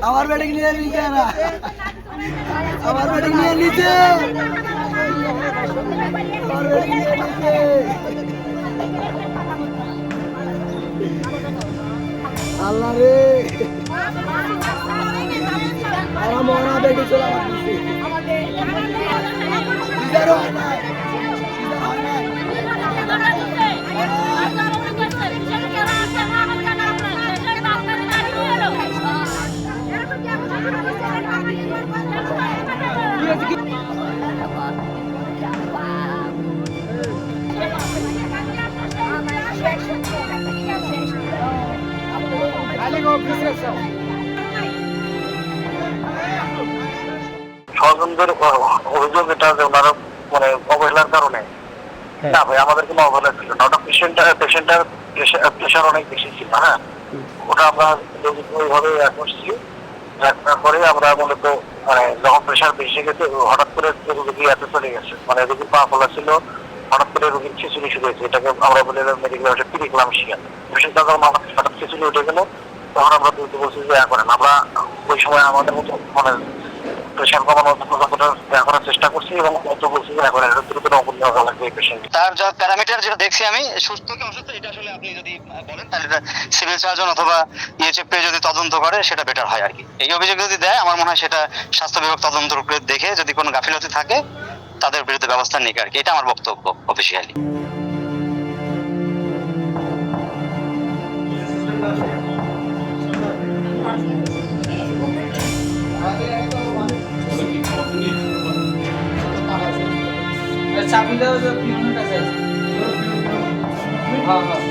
আমার বেডিং নিয়ে নিচে না, আমার বেডিং নিয়ে নিচে, আমার বেডিং নিয়ে নিচে। আল্লাহ রে, আমার মরা বেডি চলে আমার নিচে। সিজার হয় না, সিজার হয় না। স্বজনদের অভিযোগ এটা যে ওনারা মানে অবহেলার কারণে। না ভাই, আমাদের কোনো অবহেলা ছিল না, ওটা পেশেন্টের প্রেশার অনেক বেশি ছিল। হ্যাঁ, ওটা আমরা ওইভাবে করছি। তারপরে আমরা মূলত মানে যখন প্রেশার বেশি গেছে হঠাৎ করে রোগী এত চলে গেছে, মানে রোগীর পা ফোলা ছিল, হঠাৎ করে রোগীর খিচুড়ি শুরু হয়েছে, এটাকে আমরা বলে মেডিকেল পিরিক্লামশিয়া। পেশেন্টটা যখন হঠাৎ খিচুড়ি উঠে গেল তখন আমরা দ্রুত বলছি যে করেন। আমরা ওই সময় আমাদের মতো মানে প্রেশার কমানোর করার চেষ্টা করছি এবং বলছি যে এখন এটা দ্রুত অপূর্ণ হওয়া লাগবে এই পেশেন্ট। তার যা প্যারামিটার যেটা দেখছি আমি, সুস্থ কি অসুস্থ এটা আসলে আপনি যদি বলেন তাহলে এটা সিভিল সার্জন অথবা ইএচএফপি যদি তদন্ত করে সেটা বেটার হয় আর কি। এই অভিযোগ যদি দেয় আমার মনে হয় সেটা স্বাস্থ্য বিভাগ তদন্ত করে দেখে যদি কোনো গাফিলতি থাকে তাদের বিরুদ্ধে ব্যবস্থা নিক আর কি। এটা আমার বক্তব্য অফিসিয়ালি। চাবিটা পিছনের কাছে আছে। হ্যাঁ হ্যাঁ।